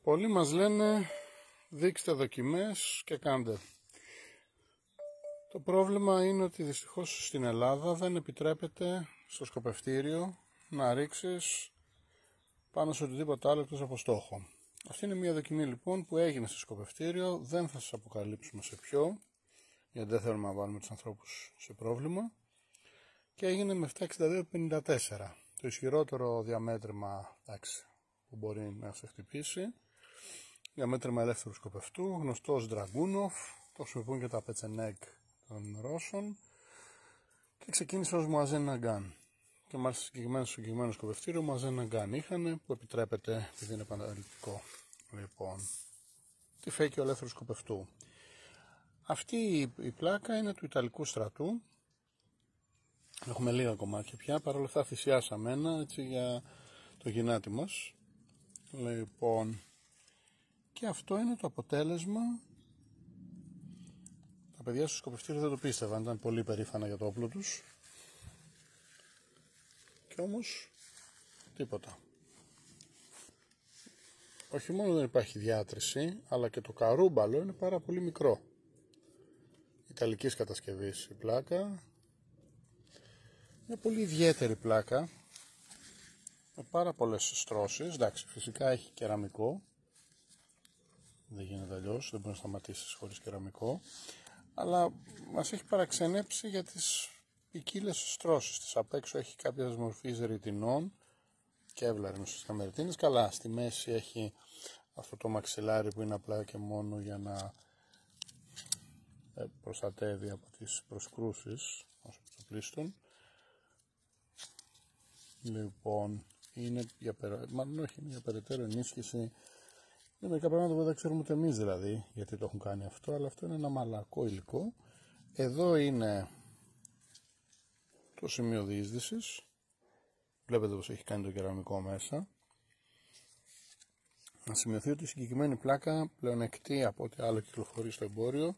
Πολλοί μας λένε δείξτε δοκιμές και κάντε. Το πρόβλημα είναι ότι δυστυχώς στην Ελλάδα δεν επιτρέπεται στο σκοπευτήριο να ρίξεις πάνω σε οτιδήποτε άλλο εκτός από στόχο. Αυτή είναι μια δοκιμή λοιπόν που έγινε στο σκοπευτήριο, δεν θα σας αποκαλύψουμε σε ποιο, γιατί δεν θέλουμε να βάλουμε τους ανθρώπους σε πρόβλημα, και έγινε με 762-54, το ισχυρότερο διαμέτρημα που μπορεί να σε χτυπήσει, διαμέτρημα ελεύθερου σκοπευτού, γνωστός Dragunov, το χρησιμοποιούν και τα Πετσενέγκ των Ρώσων, και ξεκίνησε ως Mosin Nagant. Και μάλιστα στο συγκεκριμένο σκοπευτήριο Mosin Nagant είχαν, που επιτρέπεται επειδή είναι επαναληπτικό. Λοιπόν, τη φέκει ο ελεύθερου σκοπευτού. Αυτή η πλάκα είναι του Ιταλικού στρατού. Έχουμε λίγα κομμάτια πια, παρόλα αυτά θυσιάσαμε ένα έτσι για το γυνάτι μας. Λοιπόν, και αυτό είναι το αποτέλεσμα. Τα παιδιά στο σκοπευτήριο δεν το πίστευαν, ήταν πολύ περήφανα για το όπλο τους. Και όμως τίποτα. Όχι μόνο δεν υπάρχει διάτρηση, αλλά και το καρούμπαλο είναι πάρα πολύ μικρό. Ιταλικής κατασκευής η πλάκα. Μια πολύ ιδιαίτερη πλάκα, με πάρα πολλές στρώσεις. Εντάξει, φυσικά έχει κεραμικό. Δεν γίνεται αλλιώς, δεν μπορεί να σταματήσεις χωρίς κεραμικό. Αλλά μας έχει παραξενέψει για τις ποικίλες στρώσεις της. Απ' έξω έχει κάποια μορφή ρητινών και εύλαρινος στις αμεριτίνες. Καλά, στη μέση έχει αυτό το μαξιλάρι που είναι απλά και μόνο για να προστατεύει από τις προσκρούσεις όσο το πλήστον. Λοιπόν, είναι για περαιτέρω ενίσχυση. Είναι μερικά πράγματα που δεν ξέρουμε ούτε εμείς δηλαδή γιατί το έχουν κάνει αυτό, αλλά αυτό είναι ένα μαλακό υλικό. Εδώ είναι το σημείο διείσδυσης. Βλέπετε πως έχει κάνει το κεραμικό μέσα. Να σημειωθεί ότι η συγκεκριμένη πλάκα πλεονεκτεί από ό,τι άλλο κυκλοφορεί στο εμπόριο.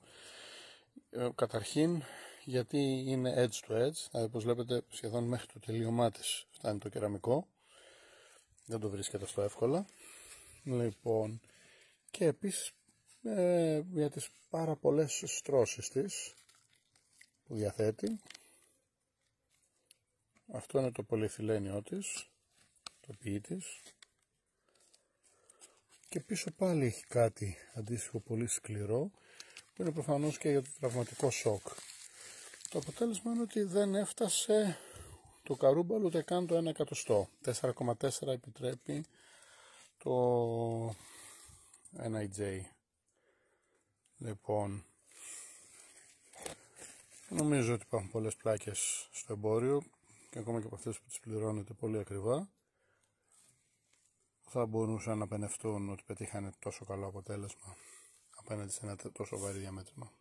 Καταρχήν γιατί είναι edge to edge, δηλαδή όπως βλέπετε σχεδόν μέχρι το τελείωμά της φτάνει το κεραμικό. Δεν το βρίσκεται αυτό εύκολα. Λοιπόν, και επίσης για τις πάρα πολλές στρώσεις της που διαθέτει. Αυτό είναι το πολυεθυλένιό της, το ποιή της. Και πίσω πάλι έχει κάτι αντίστοιχο πολύ σκληρό, που είναι προφανώς και για το τραυματικό σοκ. Το αποτέλεσμα είναι ότι δεν έφτασε το καρούμπαλο ούτε καν το 1 εκατοστό. 4,4 επιτρέπει το NIJ. Λοιπόν, νομίζω ότι υπάρχουν πολλές πλάκες στο εμπόριο και ακόμα και από αυτές που τις πληρώνετε πολύ ακριβά θα μπορούσαν να πενευτούν ότι πετύχανε τόσο καλό αποτέλεσμα απέναντι σε ένα τόσο βαρύ διαμέτρημα.